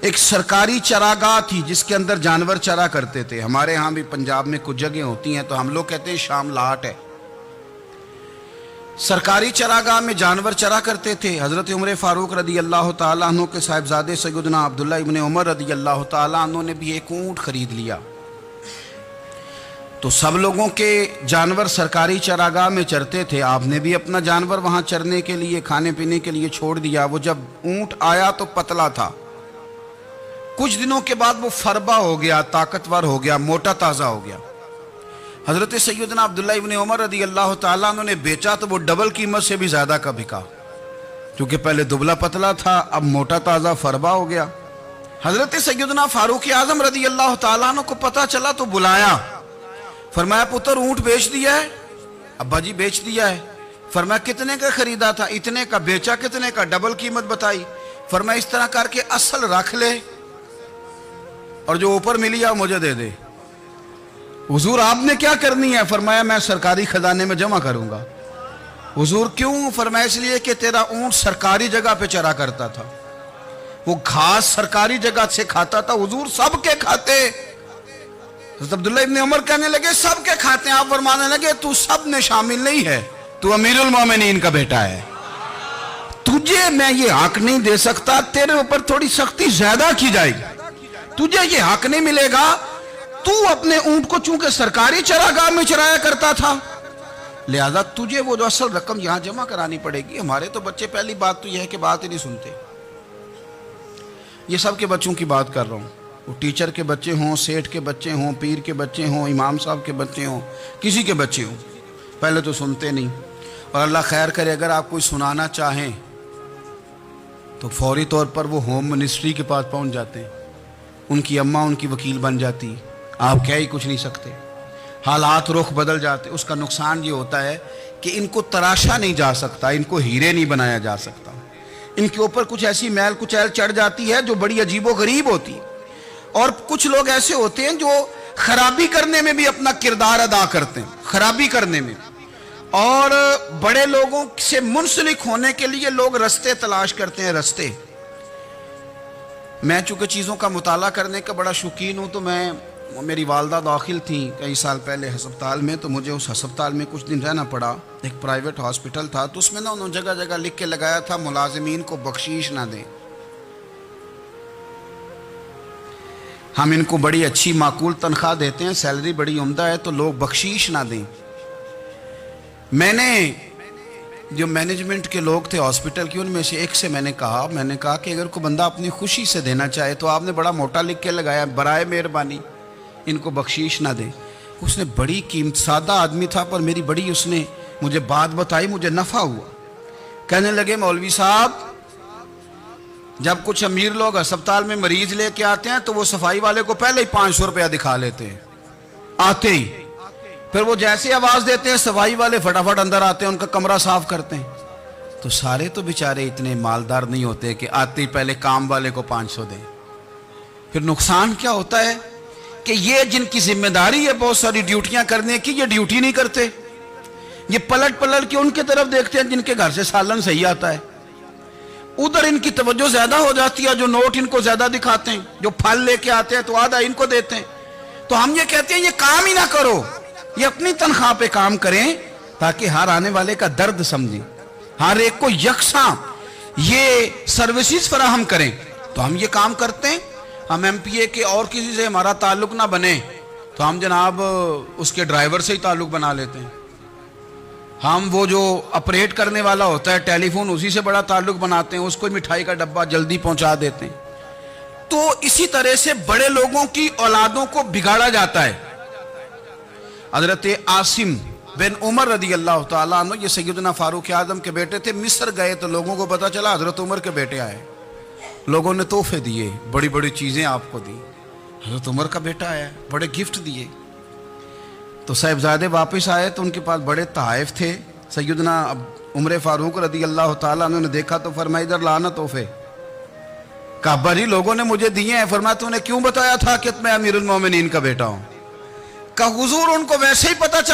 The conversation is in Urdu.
ایک سرکاری چراگاہ تھی جس کے اندر جانور چرا کرتے تھے. ہمارے ہاں بھی پنجاب میں کچھ جگہیں ہوتی ہیں تو ہم لوگ کہتے ہیں شام لاٹ ہے. سرکاری چراگاہ میں جانور چرا کرتے تھے. حضرت عمر فاروق رضی اللہ تعالیٰ عنہ کے صاحبزادے سیدنا عبداللہ ابن عمر رضی اللہ تعالیٰ عنہ نے بھی ایک اونٹ خرید لیا. تو سب لوگوں کے جانور سرکاری چراگاہ میں چرتے تھے. آپ نے بھی اپنا جانور وہاں چرنے کے لیے کھانے پینے کے لیے چھوڑ دیا. وہ جب اونٹ آیا تو پتلا تھا. کچھ دنوں کے بعد وہ فربا ہو گیا, طاقتور ہو گیا, موٹا تازہ ہو گیا. حضرت سیدنا عبداللہ ابن عمر رضی اللہ تعالیٰ عنہ نے بیچا تو وہ ڈبل قیمت سے بھی زیادہ کا بکا, کیونکہ پہلے دبلا پتلا تھا, اب موٹا تازہ فربا ہو گیا. حضرت سیدنا فاروق اعظم رضی اللہ تعالیٰ عنہ کو پتا چلا تو بلایا. فرمایا پتر اونٹ بیچ دیا ہے؟ ابا جی بیچ دیا ہے. فرمایا کتنے کا خریدا تھا؟ اتنے کا. بیچا کتنے کا؟ ڈبل قیمت بتائی. فرمایا اس طرح کر کے اصل رکھ لے اور جو اوپر ملی ہے مجھے دے دے. حضور آپ نے کیا کرنی ہے؟ فرمایا میں سرکاری خزانے میں جمع کروں گا. حضور کیوں؟ فرمایا اس لیے کہ تیرا اونٹ سرکاری جگہ پہ چرا کرتا تھا, وہ گھاس سرکاری جگہ سے کھاتا تھا. حضور سب کے کھاتے. حضرت عبداللہ ابن عمر کہنے لگے سب کے کھاتے ہیں. آپ فرمانے لگے تو سب میں شامل نہیں ہے, تو امیر المومنین کا بیٹا ہے. تجھے میں یہ حق نہیں دے سکتا, تیرے اوپر تھوڑی سختی زیادہ کی جائے گی. تجھے یہ حق نہیں ملے گا. تو اپنے اونٹ کو چونکہ سرکاری چراگاہ میں چرایا کرتا تھا, لہذا تجھے وہ جو اصل رقم یہاں جمع کرانی پڑے گی. ہمارے تو بچے پہلی بات تو یہ ہے کہ بات ہی نہیں سنتے. یہ سب کے بچوں کی بات کر رہا ہوں. وہ ٹیچر کے بچے ہوں, سیٹھ کے بچے ہوں, پیر کے بچے ہوں, امام صاحب کے بچے ہوں, کسی کے بچے ہوں, پہلے تو سنتے نہیں. اور اللہ خیر کرے اگر آپ کوئی سنانا چاہیں تو فوری طور پر وہ ہوم منسٹری کے پاس پہنچ جاتے ہیں. ان کی اماں ان کی وکیل بن جاتی. آپ کہہ ہی کچھ نہیں سکتے. حالات رخ بدل جاتے. اس کا نقصان یہ ہوتا ہے کہ ان کو تراشا نہیں جا سکتا, ان کو ہیرے نہیں بنایا جا سکتا. ان کے اوپر کچھ ایسی میل کچیل چڑھ جاتی ہے جو بڑی عجیب و غریب ہوتی. اور کچھ لوگ ایسے ہوتے ہیں جو خرابی کرنے میں بھی اپنا کردار ادا کرتے ہیں, خرابی کرنے میں. اور بڑے لوگوں سے منسلک ہونے کے لیے لوگ رستے تلاش کرتے ہیں, رستے. میں چونکہ چیزوں کا مطالعہ کرنے کا بڑا شوقین ہوں, تو میری والدہ داخل تھیں کئی سال پہلے ہسپتال میں, تو مجھے اس ہسپتال میں کچھ دن رہنا پڑا. ایک پرائیویٹ ہاسپٹل تھا, تو اس میں انہوں نے جگہ جگہ لکھ کے لگایا تھا ملازمین کو بخشیش نہ دیں. ہم ان کو بڑی اچھی معقول تنخواہ دیتے ہیں, سیلری بڑی عمدہ ہے, تو لوگ بخشیش نہ دیں. میں نے جو مینجمنٹ کے لوگ تھے ہاسپٹل کی, ان میں سے ایک سے میں نے کہا کہ اگر کوئی بندہ اپنی خوشی سے دینا چاہے تو آپ نے بڑا موٹا لکھ کے لگایا برائے مہربانی ان کو بخشیش نہ دیں. اس نے بڑی قیمت, سادہ آدمی تھا پر میری بڑی اس نے مجھے بات بتائی, مجھے نفع ہوا. کہنے لگے مولوی صاحب جب کچھ امیر لوگ ہسپتال میں مریض لے کے آتے ہیں تو وہ صفائی والے کو پہلے ہی 500 روپیہ دکھا لیتے ہیں آتے ہی. پھر وہ جیسے آواز دیتے ہیں صفائی والے فٹافٹ اندر آتے ہیں, ان کا کمرہ صاف کرتے ہیں. تو سارے تو بیچارے اتنے مالدار نہیں ہوتے کہ آتے ہی پہلے کام والے کو 500 دیں. پھر نقصان کیا ہوتا ہے کہ یہ جن کی ذمہ داری ہے بہت ساری ڈیوٹیاں کرنے کی, یہ ڈیوٹی نہیں کرتے. یہ پلٹ کے ان کی طرف دیکھتے ہیں جن کے گھر سے سالن صحیح آتا ہے. ادھر ان کی توجہ زیادہ ہو جاتی ہے, جو نوٹ ان کو زیادہ دکھاتے ہیں, جو پھل لے کے آتے ہیں تو آدھا ان کو دیتے ہیں. تو ہم یہ کہتے ہیں یہ کام ہی نہ کرو, یہ اپنی تنخواہ پہ کام کریں تاکہ ہر آنے والے کا درد سمجھیں, ہر ایک کو یکساں یہ سروسز فراہم کریں. تو ہم یہ کام کرتے ہیں. ہم ایم پی اے کے اور کسی سے ہمارا تعلق نہ بنے تو ہم جناب اس کے ڈرائیور سے ہی تعلق بنا لیتے ہیں. ہم وہ جو آپریٹ کرنے والا ہوتا ہے ٹیلی فون, اسی سے بڑا تعلق بناتے ہیں, اس کو مٹھائی کا ڈبہ جلدی پہنچا دیتے ہیں. تو اسی طرح سے بڑے لوگوں کی اولادوں کو بگاڑا جاتا ہے. حضرت عاصم بن عمر رضی اللہ تعالیٰ عنہ, یہ سیدنا فاروق اعظم کے بیٹے تھے. مصر گئے تو لوگوں کو پتا چلا حضرت عمر کے بیٹے آئے. لوگوں نے تحفے دیے, بڑی بڑی چیزیں آپ کو دی. حضرت عمر کا بیٹا آیا, بڑے گفٹ دیے. تو صاحبزادے واپس آئے تو ان کے پاس بڑے تحائف تھے. سیدنا عمر فاروق رضی اللہ تعالیٰ عنہ نے دیکھا تو فرمایا ادھر لانا تحفے. کہا ابا جی لوگوں نے مجھے دیے ہیں. فرمایا تو نے کیوں بتایا تھا کہ میں امیر المومنین کا بیٹا ہوں؟ کہا حضور ان کو ویسے ہی پتا چلا